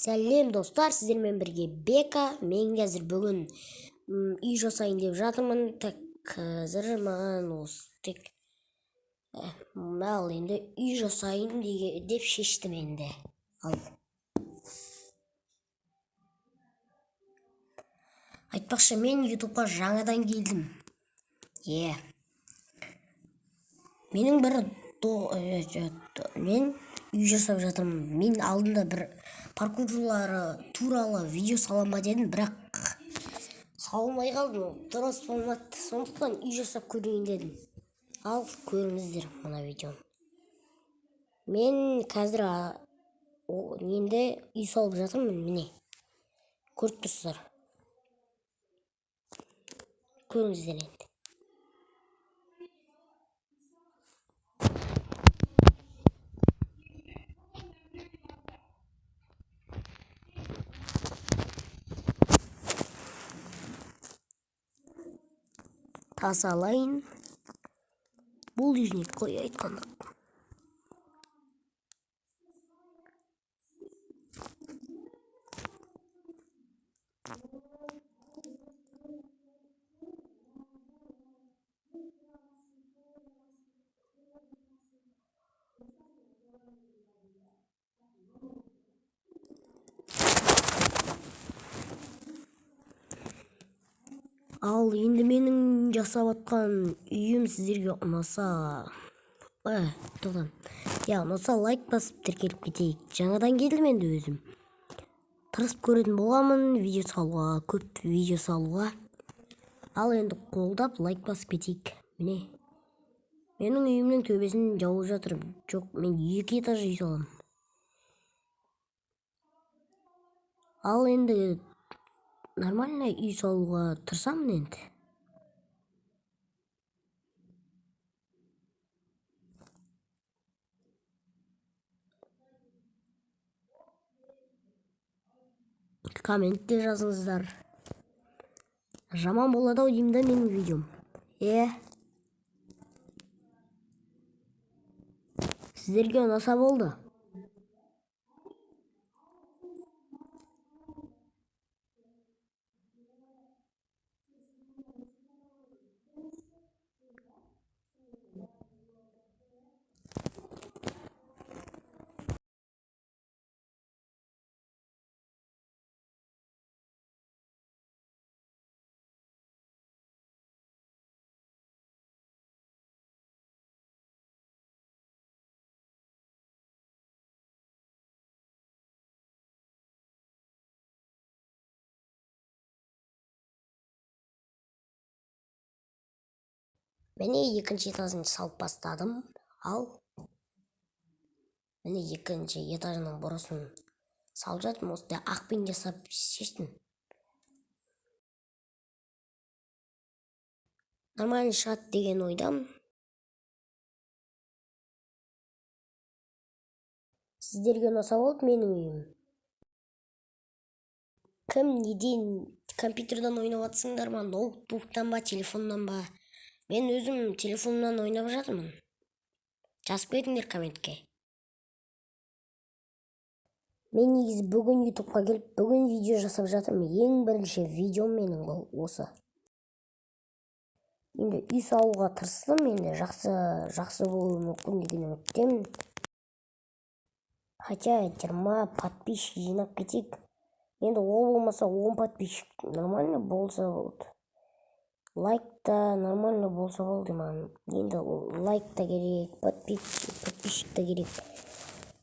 Сәлем достар, сіздермен бірге Бека. Мен қазір бүгін үй жасайын деп жатырмын. Так, қазір маған осы тек енді үй жасайын деп шештім енді. Ал айтпақшы, мен ютубқа жаңадан келдім. Менің бір мен үй жасап жатырмын. Мен алдында бір паркурлары туралы видео салам ба дедім, бірақ салмай қалдым. Дұрыс болмады. Сондықтан үй жасап көрейін дедім. Ал көріңіздер мына видеоны. Мен қазір енді үй салып жатырмын, міне. Көріп тұрсыздар. Көріңіздер енді. Тазалайын. Бұл жеріне қой айтқандық. Ал енді менің жасап атқан үйім сіздерге ұнаса, ұнаса лайк басып тіркеліп кетейік. Жаңадан келдім енді өзім. Тырысып көретін боламын видео салуға, көп видео салуға. Ал енді қолдап лайк басып кетейік. Міне. Менің үйімнің төбесін жауып жатыр. Жоқ, мен 2 этаж үй салам. Ал енді нормально үй салуға тырысамын енді. Комментте жазыңыздар. Жаман болады ау деймін да менің видеом. Сіздерге ұнаса болды. Міне 2-ші этажын салып бастадым. Ал міне 2-ші этажының бұрысын салып жатырмын. Осындай ақпен жасап шештім. Нормально шығады деген ойдам. Сіздерге ұнаса болды менің үйім. Кім неден компьютерден ойнап атсыңдар ма, ноутбуктан ба, телефоннан ба? Мен өзім телефоннан ойнап жатырмын. Жазып кетіңдер комментке. Мен негізі бүгін ютубқа келіп, бүгін видео жасап жатырмын. Ең бірінші видеом менің бұл осы. Енді үй салуға тырыстым, енді жақсы болуы мүмкін деген үміттемін. Хотя 20 подписчик жинап кетейік. Енді ол болмаса 10 подписчик нормально болса болды. Лайк та нормально болса болды маған. Енді лайк та керек, подписчик та керек,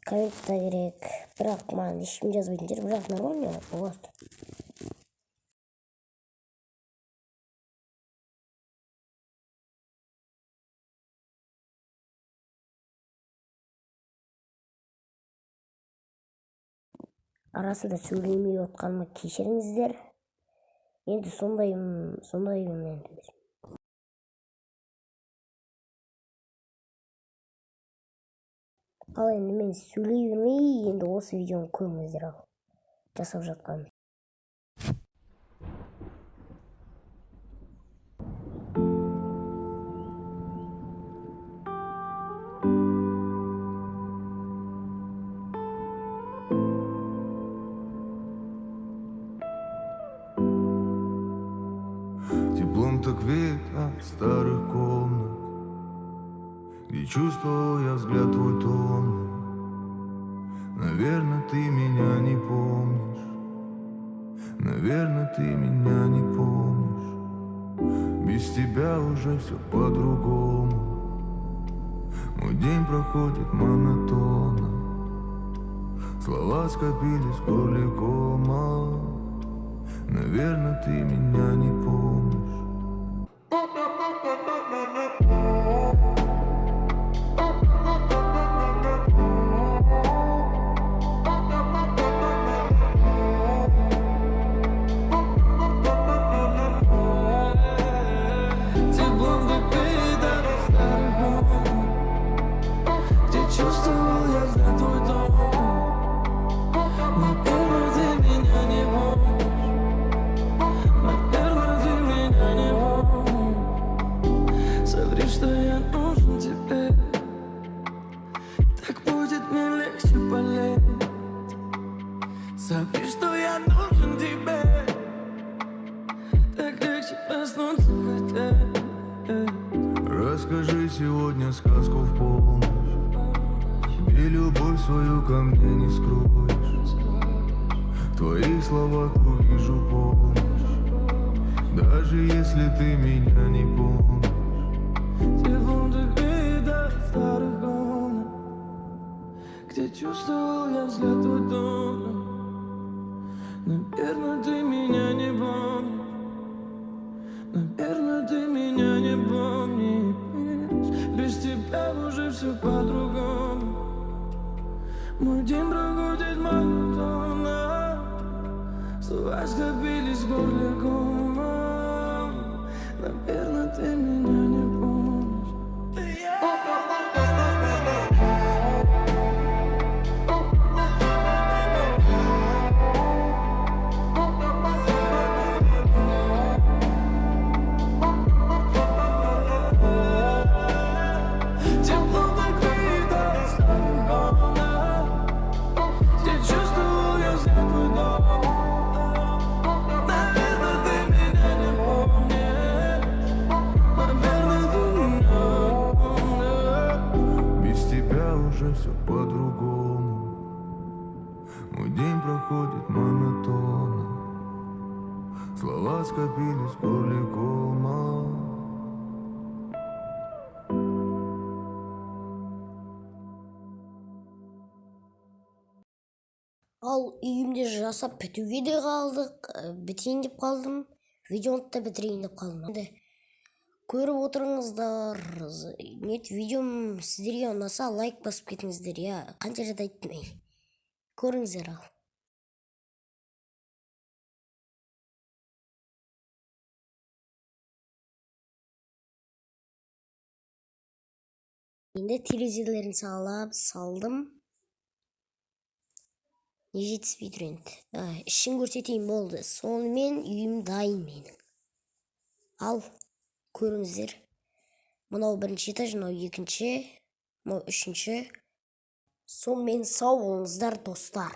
коммент та керек. Бірақ маған ешкім жазбайтын жер, бірақ нормально болады. Арасында сөйлемей отқаныма кешіріңіздер. Енді сондаймын енді. Ал енді мен сөйлей бермей, енді осы видеоны көріңіздер ал. Жасап жатқаным. от старых комнат, где чувствовал я взгляд твой томный. Наверное, ты меня не помнишь. Наверное, ты меня не помнишь. Без тебя уже все по-другому. Мой день проходит монотонно. Слова скопились в горле кома. Наверное, ты меня не помнишь. Что я нужен тебе, так будет мне легче болеть. Соври, что я нужен тебе, так легче проснуться хотеть. Расскажи сегодня сказку в полночь, и любовь свою ко мне не скроешь. В твоих словах увижу помощь, даже если ты меня не помнишь. Старых комнат, где чувствовал я взгляд твой томный. Наверное, ты меня не помнишь. Наверное, ты меня не помнишь. Без тебя уже все по-другому. Мой день проходит монотонно. Слова скопились в горле комом. Наверное, ты меня не помнишь. Уже все по-другому. Мой день проходит монотонно. Слова скопились в горле кома. Ал үйімде жасап бітуге де қалдық, бітейін деп қалдым, видеоны да бітірейін деп қалдым. Енді көріп отырыңыздар, видеом сіздерге ұнаса лайк басып кетіңіздер, я қанша рет айттым, көріңіздер ал. Енді терезелерін салдым. Не жетіспей тұр енді. Ішін көрсетейін болды. Сонымен үйім дайын менің. Ал, көріңіздер. Мынау бірінші этаж, мынау екінші, мынау үшінші. Сонымен сау болыңыздар, достар.